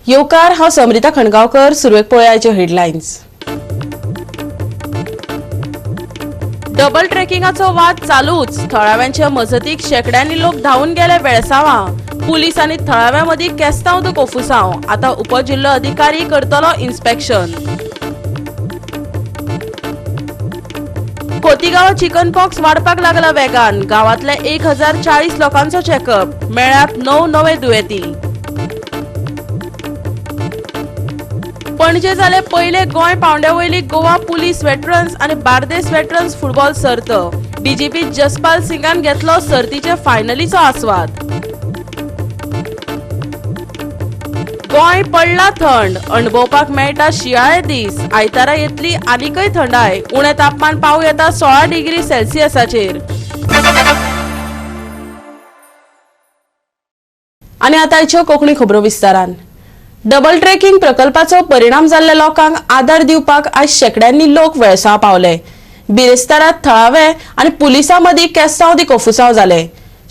येवकार हांव समरिता खणगांवकर. सुरवेक पळोवया हेडलायन्स. डबल ट्रॅकिंगाचो वाद चालूच. थळाव्यांच्या मजतीक शेकड्यांनी लोक धावून गेले बेळसांवां. पुलीस आनी थळाव्यां मदीं केस्तांव तो कोफुसांव. आतां उपजिल्लो अधिकारी करतलो इन्स्पेक्शन. खोतीगांव चिकन पॉक्स वाडपाक लागला वेगान. गांवांतले 1040 लोकांचो चेकअप. मेळ्ळ्यात 9 नवे दुयेंती. पणजे जाले पयले गोंय पावंड्यावयली गोवा पुलीस वेटरन्स आनी बार्देस वेटरन्स फुटबॉल सर्त. डीजीपी जसपाल सिंगान घेतलो सर्तीचे फायनलीचो आस्वाद. गोंय पडला थंड. अणभवपाक मेळटा शियाळे दीस. आयतारा येतली आनीकय थंडाय. उणे तापमान पावूं येता 16 डिग्री सेल्सियसाचेर. आनी आतांच्यो कोंकणी खबरो विस्तारान. डबल ट्रॅकिंग प्रकल्पाचो परिणाम जाल्ल्या लोकांक आदार दिवपाक आज शेकड्यांनी लोक वेळसांव पावले. बिरेस्तारात थळावे आनी पुलिसां मदीं केस्तांव दी कोफुसांव जाले.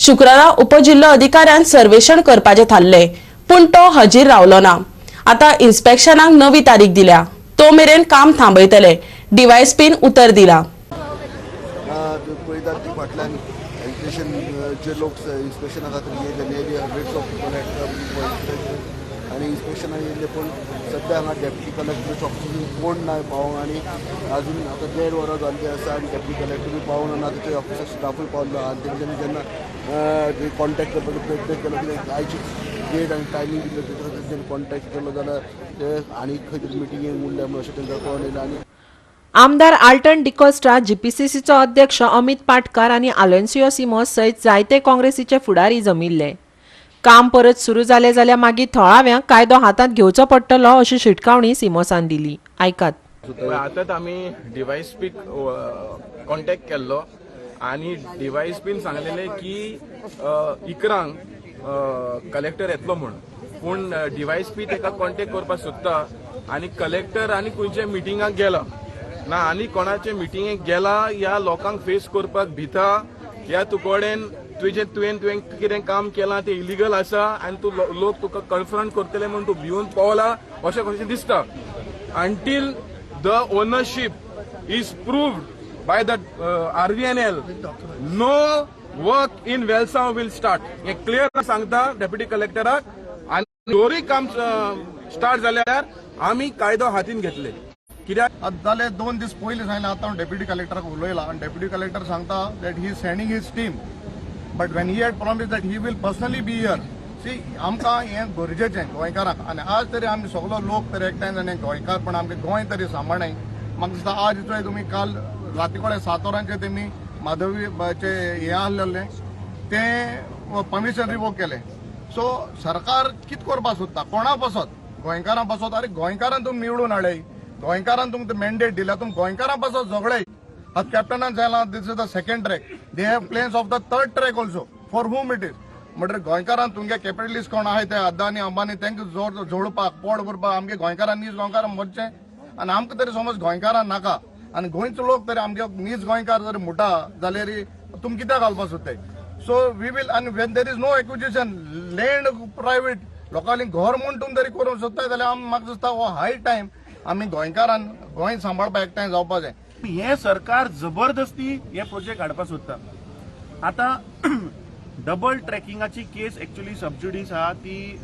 शुक्रारा उपजिल्लो अधिकाऱ्यान सर्वेक्षण करपाचें थारले, पूण तो हजीर रावलो ना. आतां इन्स्पेक्शनाक नवी तारीख दिल्या. तो मेरेन काम थांबयतले. डीवायएसपीन उतर दिला. आणि इन्स्पेक्शन येयले पण सध्या हांगा डेप्युटी कलेक्टरचे ऑफिसांत कोण ना पावूंक आनी अजून आतां 1.5 वरां जाल्लीं आसा आनी डेप्युटी कलेक्टरूय पावून ना. ताच्या ऑफिसाक स्टाफूय पावलो आनी तेंच्यांनी जेन्ना कॉन्टेक्ट करपाचो प्रयत्न केलो कित्याक आयची डेट आनी टायमींग दिल्लो तेंच्यांनी कॉन्टेक्ट केलो जाल्यार ते आनी खंय तरी मिटिंगेक उरल्या म्हणून अशें तेंकां कळोन येयलें. आनी आमदार आल्टन डिकोस्ट्रा, जीपीसीसीचो अध्यक्ष अमित पाटकार आनी आलोन्सियो सिमोस सयत जायते काँग्रेसीचे फुडारी जमिल्ले. काम परत सुरू जाले जाल्यार मागीर थळाव्यांक कायदो हातांत घेवचो पडटलो अशी शिटकावणी सिमोसान दिली. आयकात. आतांच आमी डीवायएसपीक कॉन्टेक्ट केल्लो आनी डीवायएसपीन सांगलेलें की इकरांक कलेक्टर येतलो म्हूण. पूण डीवायएसपी ताका कॉन्टेक्ट करपाक सोदता आनी कलेक्टर आनी खंयचे मिटिंगाक गेला ना आनी कोणाचे मिटिंगेक गेला या लोकांक फेस करपाक भिता या तुकोडेन तुवें कितें काम केलां तें इलिगल आसा आनी तूं लोक तुका कन्फ्रंट करतले म्हूण तूं भिवून पावला अशें कशें दिसता. Until the ownership is proved by the RVNL no work in Velsao will start. हें क्लियर सांगता डेप्युटी कलेक्टराक. आनी दोरी काम स्टार्ट जाल्यार आमी कायदो हातीन घेतले. कित्याक जाले 2 दीस पयलीं सांगलें. आतां हांव डेप्युटी कलेक्टराक उलयला आनी डेप्युटी कलेक्टर सांगता that he is sending his team. But when he had promise that he will personally be here. See आमकां हें गरजेचें गोंयकारांक. आनी आज तरी आमी सगळो लोक तरी एकठांय जाले गोंयकार पण आमगे गोंय तरी सांबाळ्ळें. म्हाका दिसता आज इतले तुमी काल राती कडेन 7 वरांचेर तेमी माधवीचे हें आहलेलें तें परमिशन रिवोक केलें. सो सरकार कितें करपाक सोदता? कोणा बसत? गोंयकारां बसत. अरे गोंयकारांक तुमी निवडून हाडय. गोंयकारांक तुमकां मॅन्डेट दिला. तुमी गोंयकारां बसत झगडय. आज कॅप्टनान सांगलां this is the second track. They have plans of the third track also. For whom it is? म्हणल्यार गोंयकारांक तुमगे कॅपिटलिस्ट कोण आहाय ते अदानी अंबानी तेंकां जोडपाक पोड करपाक आमगे गोंयकारांक नीज गोंयकारांक मरचें. आनी आमकां तरी समज गोंयकारांक नाका आनी गोंयचो लोक तरी आमगे नीज गोंयकार जर मुटा जाल्यार तुमी कित्याक घालपाक सोदताय? So we will. आनी when there is no acquisition land private लोकांनी घर म्हूण तुमी जरी करूंक सोदताय जाल्यार म्हाका दिसता हो हाय टायम आमी गोंयकारान गोंय सांबाळपाक एकठांय जावपाक जाय. हे सरकार जबरदस्ती हे प्रोजेक्ट हाडपाक सोदता. आतां डबल ट्रॅकिंगाची केस एक्चुअली सबज्युडीस आहा ती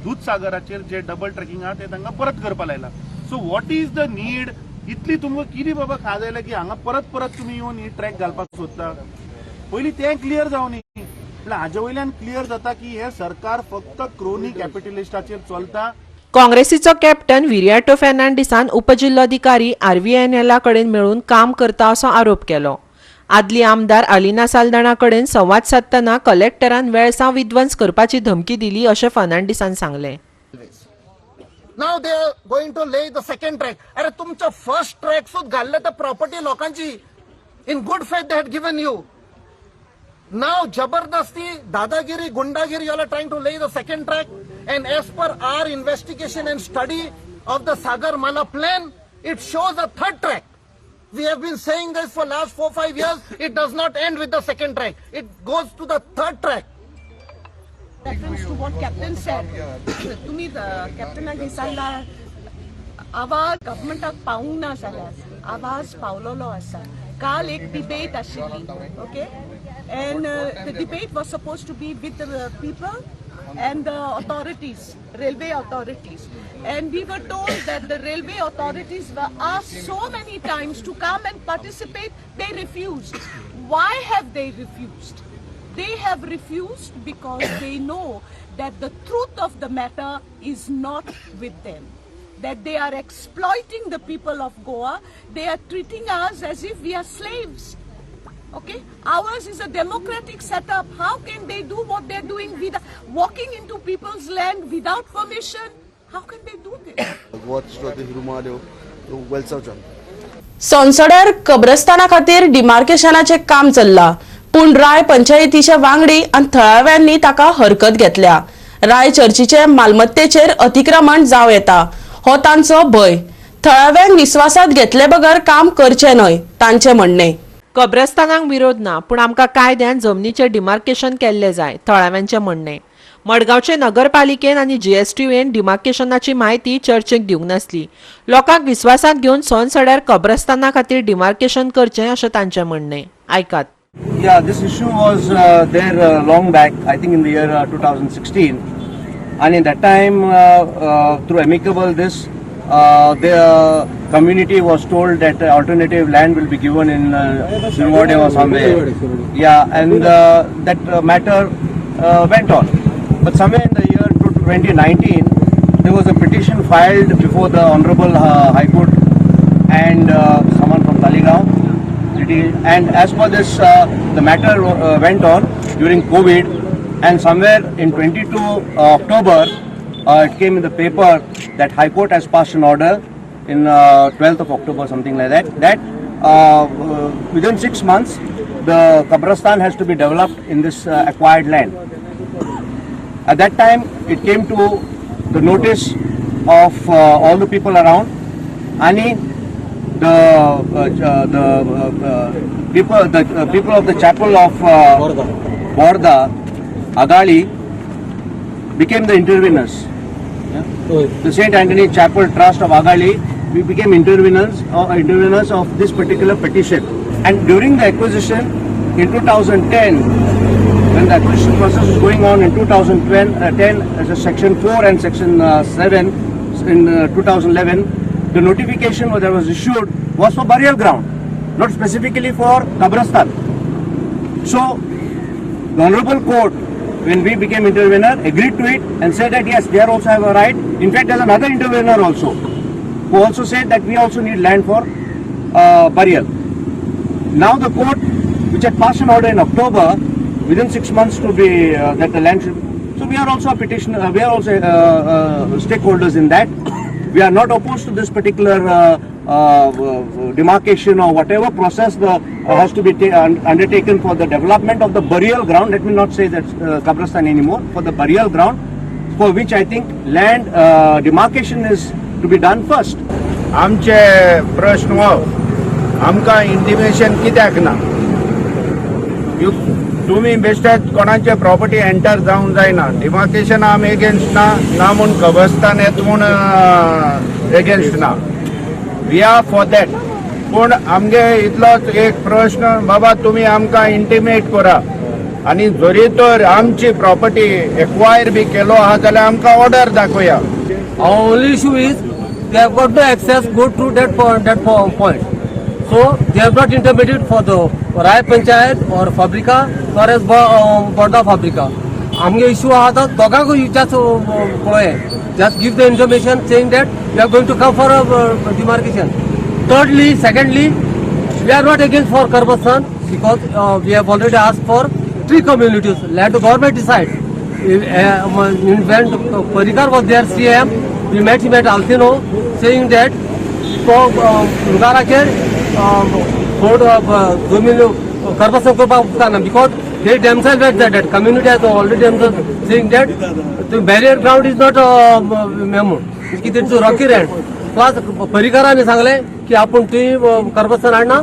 दूधसागराचेर जे डबल ट्रॅकिंग आहा ते तांकां परत करपाक लायला. So what is the need? इतली तुमकां कितें बाबा खाज आयल्या की हांगा परत परत तुमी येवन ही ट्रॅक घालपाक सोदता? पयलीं तें क्लियर जावन म्हळ्यार हाजे वयल्यान क्लियर जाता की हे सरकार फक्त क्रोनी कॅपिटलिस्टाचेर चलता. काँग्रेसीचो कॅप्टन विरियाटो फेर्नांडिसान उपजिल्लो अधिकारी RVNL कडेन मेळून काम करता असो आरोप केलो. आदली आमदार अलिना साल्दाना कडेन संवाद साधतना कलेक्टरान वेळसांव विध्वंस करपाची धमकी दिली अशें फर्नांडिसान सांगलें. Now they are going to lay the second track. अरे तुमचं फर्स्ट ट्रॅक सुद्धा घालले तर प्रॉपर्टी लोकांची in good faith they had given you. Now जबरदस्ती दादागिरी गुंडागिरी you are trying to lay the second track. And as per our investigation and study of the Sagar-Mala plan, it shows a third track. We have been saying this for last 4-5 years. It does not end with the second track. It goes to the third track. reference to what Captain said. तुम्ही कॅप्टनाक विचारला आवाज गव्हर्मेंटाक पावूंक ना जाल्यार आवाज पावलोलो आसा. काल एक डिबेट आशिल्ली, okay, and the debate was supposed to be with the people and the authorities, railway authorities, and we were told that the railway authorities were asked so many times to come and participate. They refused. Why have they refused? They have refused because they know that the truth of the matter is not with them, that they are exploiting the people of Goa. They are treating us as if we are slaves. Okay, ours is a democratic setup. How can they do what they're doing with walking into people's land without permission? How can they do this? Goa ते हिरुमाल्यो वेलसावच्यान सोनसड्यार कब्रस्ताना खातीर डिमार्केशनाचे काम चल्ला, पूण राय पंचायतीचे वांगडी आनी थळाव्यांनी ताका हरकत घेतल्या. राय चर्चीचे मालमत्तेचेर अतिक्रमण जावं येता हो तांचो भय. थळाव्यांक विश्वासात घेतले बगर काम करचे न्हय तांचे म्हणणे. कब्रस्तानांक विरोध ना, पूण आमकां कायद्यान जमनीचें डिमार्केशन केल्लें जाय, थळाव्यांचें म्हणणें. मडगांवचे नगरपालिकेन आनी GSTUन डिमार्केशनाची म्हायती चर्चेक दिवंक नासली. लोकांक विश्वासात घेवन सोनसड्यार कब्रस्ताना खातीर डिमार्केशन करचें अशें तांचें म्हणणें. आयकात. Yeah, this issue was there long back, I think in the year 2016, and in that time, through amicable the community was told that alternative land will be given in Sirwade or somewhere. Yeah, and that matter went on. But somewhere in the year 2019, there was a petition filed before the Honorable High Court and someone from Taligaon. And as per this, the matter went on during COVID, and somewhere in 22 October, it came in the paper that High Court has passed an order in 12th of October, something like that, that within 6 months, the Kabristan has to be developed in this acquired land. At that time, it came to the notice of all the people around, and the people of the chapel of Borda, Agali, became the interveners. The St. Anthony Chapel Trust of Agali, we became interveners of this particular petition. And during the acquisition in 2010, when the acquisition process was going on in 2010, as a Section 4 and Section 7 in 2011, the notification that was issued was for burial ground, not specifically for Kabristan. So, the Honorable Court, when we became intervener, agreed to it and said that yes, they also have a right. In fact, there's another intervener also, who also said that we also need land for burial. Now the court, which had passed an order in October, within 6 months to be that the land should. So we are also a petitioner. We are also stakeholders in that. We are not opposed to this particular demarcation or whatever process has to be undertaken for the development of the burial ground. Let me not say that Kabristan anymore. For the burial ground, for which I think land demarcation is to be done first. आमचे प्रश्न हो आमकां intimation कित्याक ना? तुम्ही बेश्टेच कोणाचे property enter जावंक जायना. डिमार्केशन आम एगेन्स्ट ना म्हूण कब्रस्तान येता म्हूण एगेन्स्ट ना. We are for that. पूण आमगे इतलोच एक प्रश्न, बाबा तुम्ही आमकां इंटिमेट करा आनी जरी तर आमची प्रॉपर्टी एक्वायर बी केलो आहा जाल्यार आमकां order दाखोया. Our only issue is they have got to access, go through that point. So they have not intermediate for the Rai Panchayat or Fabrika or as Borda Fabrika. आमगे issue आहा तो दोगांक just पळय, just give the information saying that we are going to come for a demarcation. Thirdly, secondly, we are not against for Kabristan because we have already asked for 3 communities. Let the government decide. When Parikar was there, CM, we met him at Altino saying that for because they themselves had said that community has already themselves saying that the barrier ground is not a memo. It's a rocky land. Plus Parikaraने सांगले की आपण तुम्ही Kabristan आणा,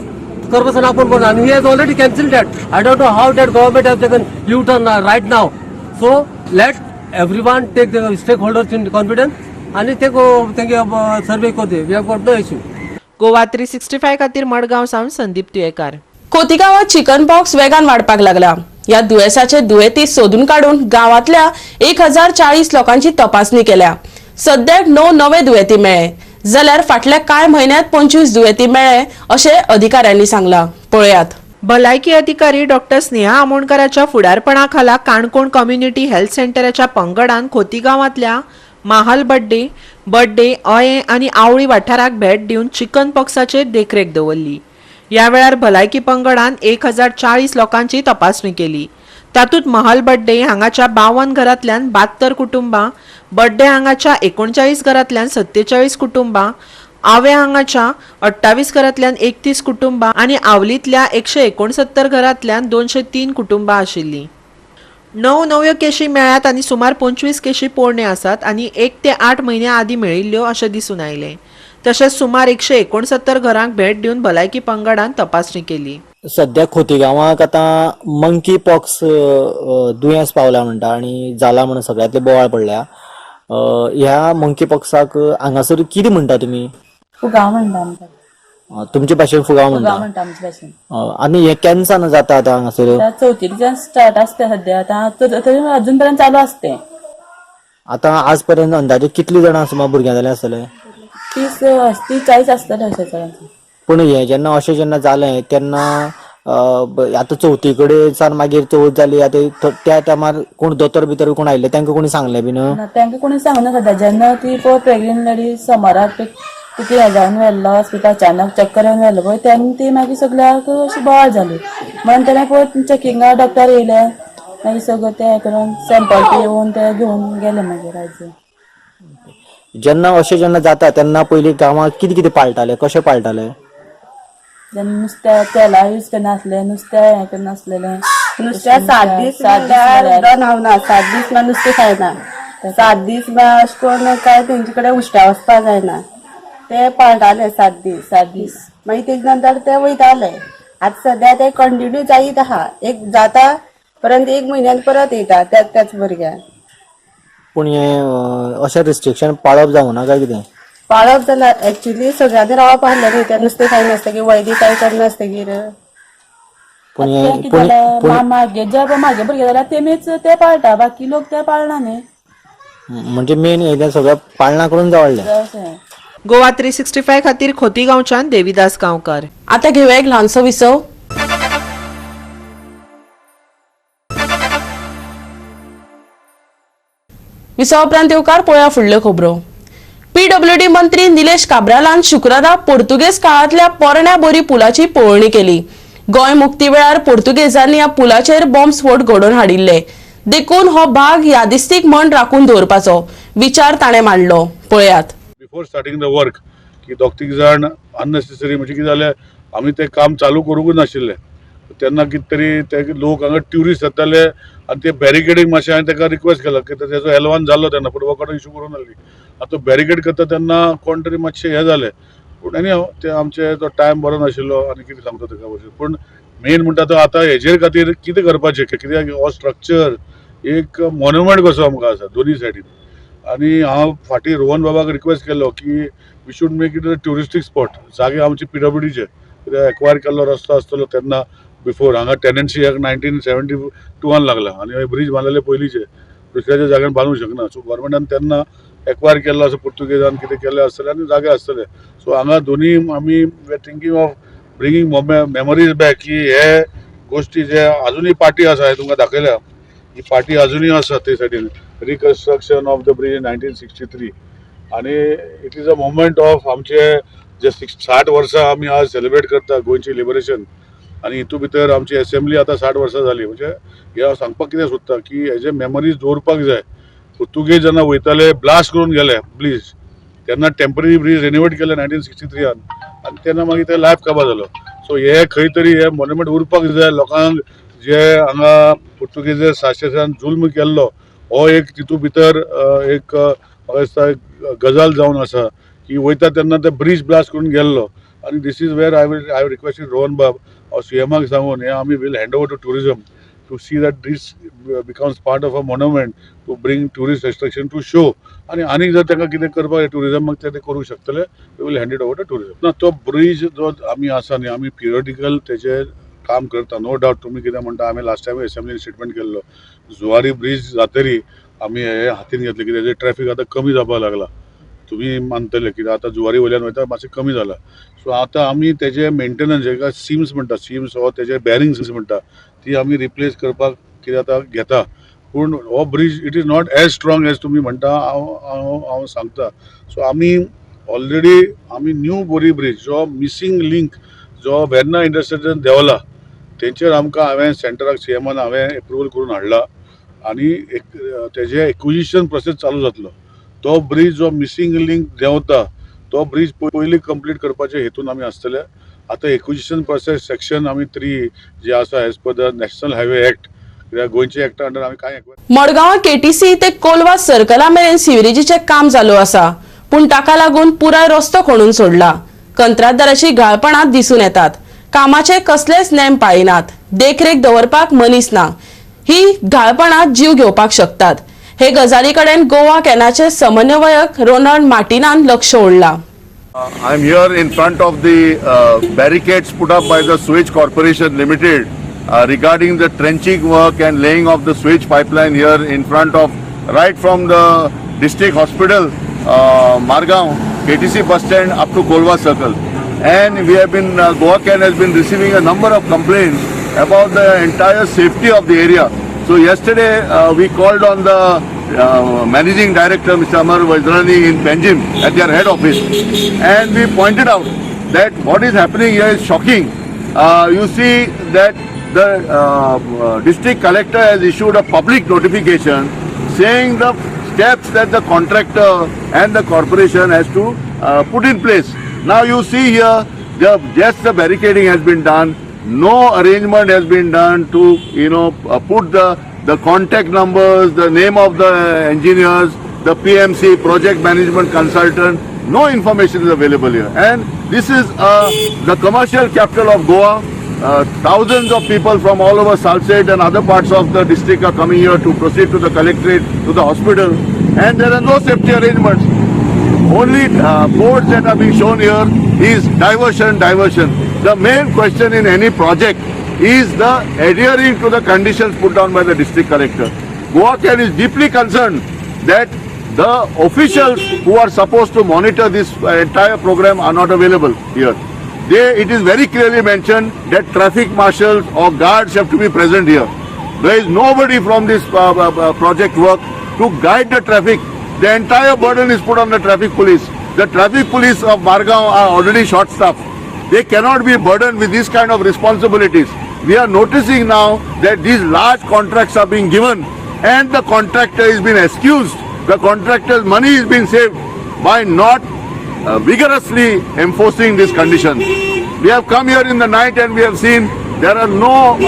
Kabristan आपण बनवू. And he has already cancelled that. I don't know how that government has taken U-turn right now. So let everyone take the stakeholders in confidence आणि ते सर्वे करते. We have got no issue. Goa 365 खातीर मडगांव सावन Sandeep Tuyekar. खोतीगावात chicken pox वेगान वाढपाक लागला. या दुयेसाचे दुयेंती सोदून काढून गावातल्या 1040 लोकांची तपासणी केल्या. सध्याक 9 नवे दुयेंती मेळ्ळे, जाल्यार फाटल्या कांय म्हयन्यांत 25 दुयेंती मेळ्ळे अशें अधिकाऱ्यांनी सांगलां. पळयात. भलायकी अधिकारी डॉक्टर स्नेहा आमोणकराच्या फुडारपणाखाला काणकोण कम्युनिटी हेल्थ सेंटराच्या पंगडान खोतीगावातल्या महाल बड्डे अये आणि आवळी वाठाराक भेट दिवन चिकन पॉक्साचेर देखरेख दवरली. या वेळार भलायकी पंगडान 1040 लोकांची तपासणी केली. तातूंत महाल बड्डे हांगाच्या 52 घरांतल्यान 72 कुटुंबां, बड्डे हांगाच्या 39 घरांतल्यान 47 कुटुंबां, आवे हांगाच्या 28 घरांतल्यान 31 कुटुंबां आणि आवलीतल्या 169 घरांतल्यान 203 कुटुंबां आशिल्लीं. 9 नव्यो केशी मेळ्ळ्यात आनी सुमार 25 केशी पोरण्यो आसात आनी 1 ते 8 म्हयन्या आदीं मेळिल्ल्यो अशें दिसून आयलें. तशेंच सुमार 169 घरांक भेट दिवन भलायकी पंगडान तपासणी केली. सध्या खोतीगांवाक आतां मंकी पॉक्स दुयेंस पावला म्हणटा आनी जाला म्हणून सगळ्यांतले बोवाळ पडल्या. ह्या मंकी पॉक्साक हांगासर कितें म्हणटा तुमी? फुगाव म्हणटा आमकां. तुमचे भाशेन फुगाव म्हणटा आमचे भाशेन. आनी हे केन्ना जाता आतां हांगासर? चवथीच्यान स्टार्ट आसता सध्या, आतां अजून पर्यंत चालू आसते. आतां आज पर्यंत अंदाजे कितली जाणां सुमार भुरग्यां जाले आसतले? 30-40 आसतले अशें चडांत. पूण हे जेन्ना जालें तेन्ना आतां चवथी कडेन सावन मागीर चवथ जाली, आतां त्या टायमार कोण दोतोर भितर कोण आयिल्ले तांकां कोणी सांगलें बीन? तांकां कोणी सांगना सध्या. जेन्ना ती पळय प्रेग्नेंट लेडी सोमाराक तिका हे जावन व्हेल्लो हॉस्पिटल, अचानक चक्कर येवन व्हेल्लो पळय, तेन्ना ती मागीर सगळ्याक अशी बोवाळ जाली. म्हणून तेणें पळय चॅकिंगा डॉक्टर येयले, मागीर सगळें ते हे करून सॅम्पल येवन ते घेवन गेले मागीर आज. जेन्ना जाता तेन्ना पयलीं गांवांत कितें पाळटाले, कशें पाळटाले? जेन्ना नुस्त्या तेला यूज करनासले, नुस्तें हें करनासलेलें. नुस्त्या 7 दीस म्हणल्यार न्हावना, 7 दीस म्हणल्यार नुस्तें खायना. 7 दीस म्हणल्यार अशें करून काय तेंचे कडेन उश्ट्या वचपा जायना. ते पाळटाले 7 दीस. मागीर तेजे नंतर ते वयताले. आतां सध्या ते कंटिन्यू जायत आहा. एक जाता परत 1 म्हयन्यान परत येता त्याच भुरग्याक. पूण हे अशें रिस्ट्रिक्शन पाळप जावना काय कितें? पाळप जाल्यार एक्च्युली सगळ्यांनी रावप आहलें न्ही. ते नुस्तें खायनासतकीर वैदी काय करनासतकीर. मागे भुरगे जाल्यार तेमीच ते पाळटा, बाकी लोक ते पाळना न्ही. म्हणजे मेन हे सगळं पाळणा करून जावळलें. गोवा 365 खातीर खोतीगांवच्यान देविदास गांवकार. आता घेऊया एक ल्हानसो विसव. विसवा उपरांत येवकार पळया फुडल्यो खबरो. PWD मंत्री निलेश काब्रालान शुक्रारा पोर्तुगेज काळातल्या पोरण्या बोरी पुलाची पळोवणी केली. गोंय मुक्ती वेळार पोर्तुगेजांनी ह्या पुलाचेर बॉम्ब स्फोट घडोवन हाडिल्ले. देखून हो भाग यादिस्तीक म्हण राखून दवरपाचो विचार ताणें मांडलो. पळयात. बिफोर स्टार्टिंग द वर्क की दोग-तीग जाण अननेसेसरी म्हणजे कितें जालें, आमी तें काम चालू करूंकच नाशिल्लें. तेन्ना कितें तरी ते लोक हांगा ट्युरिस्ट येताले आनी ते बॅरिकेडींग मातशें हांवें ताका रिक्वेस्ट केलो की तेजो एलवान जाल्लो तेन्ना, पूण वकडो इशू करून नासली. आतां बॅरिकेड करता तेन्ना कोण तरी मातशें हें जालें. पूण एनी हांव ते आमचे तो टायम बरो नाशिल्लो आनी कितें सांगता ताका वचून. पूण मेन म्हणटा तो आतां हेजेर खातीर कितें करपाचें, कित्याक हो स्ट्रक्चर एक मॉन्युमेंट कसो आमकां आसा दोनी सायडीन. आनी हांव फाटीं रोहन बाबाक रिक्वेस्ट केलो की we should make it a touristic spot. जागे आमचे PWDचे कित्याक एक्वायर केल्लो रस्तो आसतलो तेन्ना बिफोर. हांगा टेनन्सी 1972 लागला आनी ब्रीज बांदलेले पयलींचे, दुसऱ्याच्या जाग्यार बांदूंक शकना. सो गव्हर्मेंटान तेन्ना एक्वायर केल्लो असो पुर्तुगेजान कितें केलें आसतलें आनी जागे आसतले. सो हांगा दोनी आमी we thinking of bringing memories back की हे गोश्टी जे अजुनूय पार्टी आसा, हांवें तुमकां दाखयल्या ही पार्टी अजुनूय आसा ते सायडीन. Reconstruction of the bridge in 1963 आनी it is a moment of आमचे जे 60 वर्सां आमी आज सेलिब्रेट करता गोंयची लिबरेशन. आनी हितून भितर आमची असेंब्ली आतां 60 वर्सां जाली. म्हणजे हे हांव सांगपाक कितें सोदता की हेजे मेमरीज दवरपाक जाय. पुर्तुगेज जेन्ना वयताले ब्लास्ट करून गेले ब्रिज, तेन्ना टेम्पररी ब्रिज रिनोवेट केले 1963 आनी तेन्ना मागीर ते लायफ काबार जालो. सो हे खंय तरी हे मॉन्युमेंट उरपाक जाय. लोकांक जे हांगा पुर्तुगेज शासकान जुल्म केल्लो हो एक तितून भितर एक म्हाका दिसता गजाल जावन आसा की वयता तेन्ना ते ब्रिज ब्लास्ट करून गेल्लो. आनी this is where I requested Rohan Bab CMाक सांगून हे आमी will hand over to tourism to see that this becomes part of a monument to bring tourist attraction to show. आणि जर तांकां कितें करपाक टुरिजम ते करूं शकतले, we will hand it over to tourism. ना तो ब्रिज जो आमी आसा न्ही, आमी पिरियडिकल तेचे काम करता, नो डावट. तुमी कितें म्हणटा, आमी लास्ट टायम असेंब्लीन स्टेटमेंट केल्लो, जुवारी ब्रिज जातरी आमी हे हातीन घेतले, कित्याक ट्रॅफिक आतां कमी जावपाक लागला. तुम्ही मानतले कित्याक आतां जुवारी वयल्यान वयता मातशें कमी जाला. सो आतां आमी तेजे मेंटेनन्स जेका सिम्स म्हणटा, सिम्स हो तेजे बॅरिंग्स म्हणटा, ती आमी रिप्लेस करपाक कित्याक आतां घेता. पूण हो bridge it is not as strong as तुमी म्हणटा, हांव सांगता. सो आमी ऑलरेडी आमी न्यू बोरी ब्रिज जो मिसींग लिंक जो वेर्ना इंडस्ट्रीयन देंवला, तेंचेर आमकां हांवें सेंटराक सीएमान हांवें एप्रुवल करून हाडला आनी तेजे एक्विजिशन प्रोसेस चालू जातलो. तो ब्रिज जो मिसींग लिंक देंवता तो ब्रिज पयलीं कंप्लीट करपाचे हेतून आमी आसतले. आतां एक्विजिशन प्रोसेस सेक्शन आमी 3 जे आसा as per the national highway act, गोंयचे एक्टा अंडर आमी कांय मडगांव केटीसी ते कोलवा सर्कला मेरेन सिवरेजीचे काम चालू आसा, पूण ताका लागून पुराय रस्तो खणून सोडला. कंत्राटदाराची गाळपणां दिसून येतात. कामाचे कसलेच नेम पाळिनात. देखरेख दवरपाक मनीस ना. ही गाळपणां जीव घेवपाक शकतात. हे गजाली कडेन गोवा कॅनाचे समन्वयक रोनाल्ड मार्टिनान लक्ष ओडला. I am here in front of the barricades put up by the Sewage Corporation Limited regarding the trenching work and laying of the sewage pipeline here in front of, right from the district hospital, Margaon, KTC bus stand up to Kolva Circle. And we have been, Goa Can has been receiving a number of complaints about the entire safety of the area. So yesterday we called on the Managing Director Mr. Amar Vajrani in Panjim at their head office, and we pointed out that what is happening here is shocking. You see that the district collector has issued a public notification saying the steps that the contractor and the corporation has to put in place. Now you see here, just the barricading has been done. No arrangement has been done to, put the contact numbers, the name of the engineers, the PMC, project management consultant. No information is available here. And this is the commercial capital of Goa. Thousands of people from all over Salsette and other parts of the district are coming here to proceed to the collectorate, to the hospital. And there are no safety arrangements. Only boards that are being shown here is diversion. The main question in any project is the adhering to the conditions put down by the district collector. Goa Can is deeply concerned that the officials who are supposed to monitor this entire program are not available here. It is very clearly mentioned that traffic marshals or guards have to be present here. There is nobody from this project work to guide the traffic. The entire burden is put on the traffic police. The traffic police of Margaon are already short-staffed. They cannot be burdened with these kind of responsibilities. We are noticing now that these large contracts are being given and the contractor is being excused. The contractor's money is being saved by not vigorously enforcing these conditions. We have come here in the night and we have seen there are no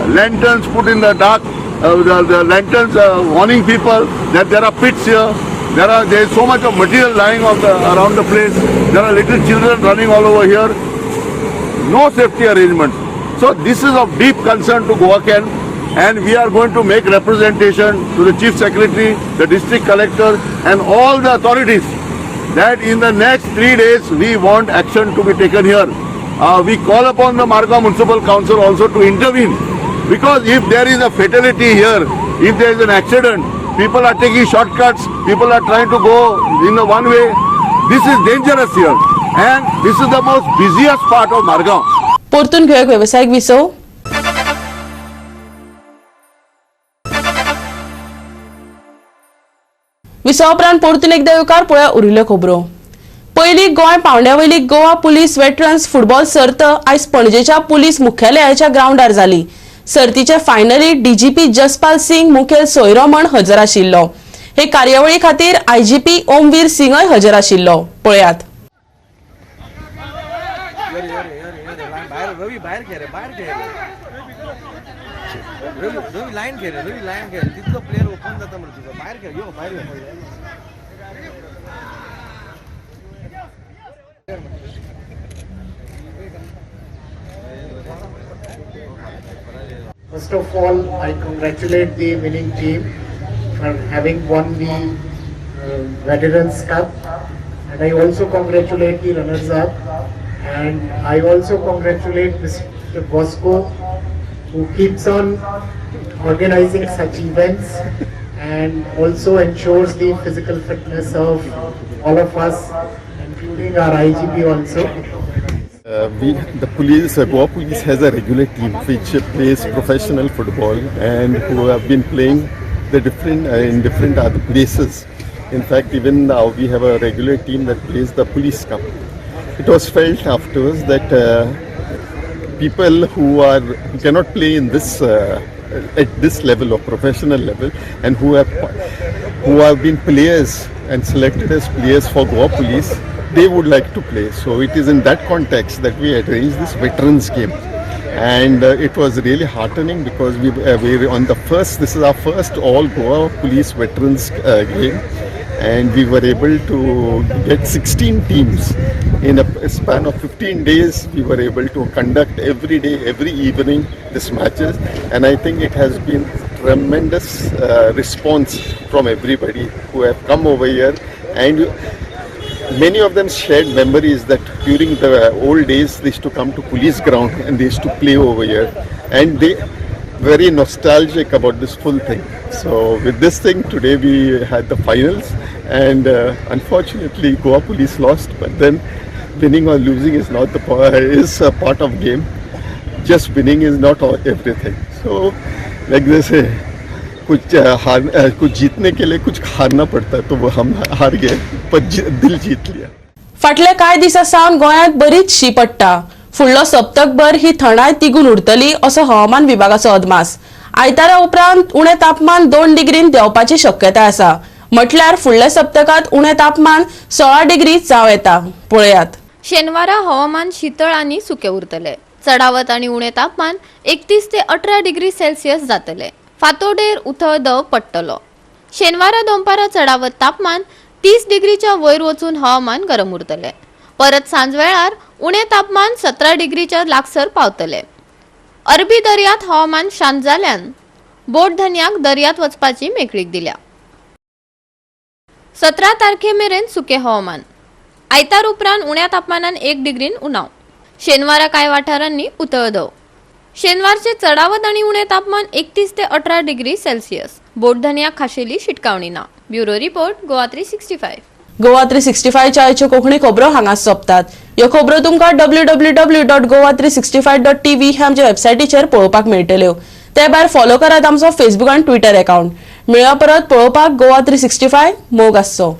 lanterns put in the dark. The lanterns warning people that there are pits here. There is so much of material lying around the place. There are little children running all over here. No safety arrangements. So this is of deep concern to Goa Can, and we are going to make representation to the Chief Secretary, the District Collector and all the authorities that in the next 3 days we want action to be taken here. We call upon the Margaon Municipal Council also to intervene, because if there is a fatality here, if there is an accident, people are taking shortcuts, people are trying to go in the one way. This is dangerous here, and this is the most busiest part of Margaon. परतून घेऊया व्यावसायिक विसव. विसव उपरांत परतून एकदा येवकार पळोवया उरिल्ल्यो खबरो. पयली Goa पावंड्यावयली Goa police veterans football सर्त आयज पणजेच्या पुलीस मुख्यालयाच्या ग्राउंडार जाली. सर्तीचे फायनली डीजीपी जसपाल सिंग मुखेल सोयरो म्हण हजर आशिल्लो. हे कार्यावळी खातीर आयजीपी ओमवीर सिंगय हजर आशिल्लो. पळयात. First of all, I congratulate the winning team for having won the Veterans Cup, and I also congratulate the runners-up, and I also congratulate Mr. Bosco, who keeps on organizing such events and also ensures the physical fitness of all of us, including our IGP also. The police, Goa Police has a regular team which plays professional football and who have been playing the different in different other places. In fact, even now we have a regular team that plays the Police Cup. It was felt afterwards that people who cannot play in this at this level of professional level and who have been players and selected as players for Goa Police, they would like to play. So it is in that context that we arranged this veterans game, and it was really heartening because we were on the first. This is our first all Goa Police veterans game, and we were able to get 16 teams in a span of 15 days. We were able to conduct every day, every evening, these matches, and I think it has been tremendous response from everybody who have come over here, and many of them shared memories that during the old days they used to come to police ground and they used to play over here, and they very nostalgic about this full thing. So with this thing today we had the finals, and unfortunately Goa Police lost, but then winning or losing is not is a part of game. Just winning is not everything. So like they say, कुछ जीतने के लिए कुछ हारना पड़ता है, तो वो हम हार गए पर दिल जीत लिया. फाटले कांय दिसा सावन गोंयांत बरीच शी पडटा. फुडलो सप्तकभर ही थंडाय तिगून उरतली असो हवामान विभागाचो अदमास. आयतारा उपरांत उणे तापमान 2 डिग्रीन देंवपाची शक्यताय आसा. म्हटल्यार फुडल्या सप्तकात उणे तापमान 16 डिग्री जावं येता. पळयात. शेनवारा हवामान शीतळ आणि सुके उरतले. चढावत आणि उणे तापमान 31 ते 18 डिग्री सेल्सियस जातले. फातोडेर उथळ दव पडटलो. शेनवारा दनपारा चढावत तापमान 30 डिग्रीच्या वयर वचून हवामान गरम उरतले. परत सांजवेळार उणे तापमान 17 डिग्रीच्या लागसर पावतले. अरबी दर्यांत हवामान शांत जाल्यान बोट धन्याक दर्यांत वचपाची मेकळीक दिल्या. 17 तारखे मेरेन सुके हवामान. आयतार उपरांत उण्या तापमानान 1 डिग्रीन उणाव. शेनवारा कांय वाठारांनी उथळ दव. शेनवारचे चढावत आणि उणे तापमान 31 ते 18 डिग्री सेल्सियस. बोट धन्याक खाशेली शिटकावणी ना. Bureau report Goa 365. गोवा 365 च्या आयच्यो कोंकणी खबरो हांगाच सोंपतात. ह्यो खबरो तुमकां www.goa365.tv ह्या आमच्या वेबसायटीचेर पळोवपाक मेळटल्यो. ते भायर फॉलो करात आमचो फेसबुक आनी ट्विटर अकाउंट. मेळया परत पळोवपाक गोवा 365 मोग आसचो.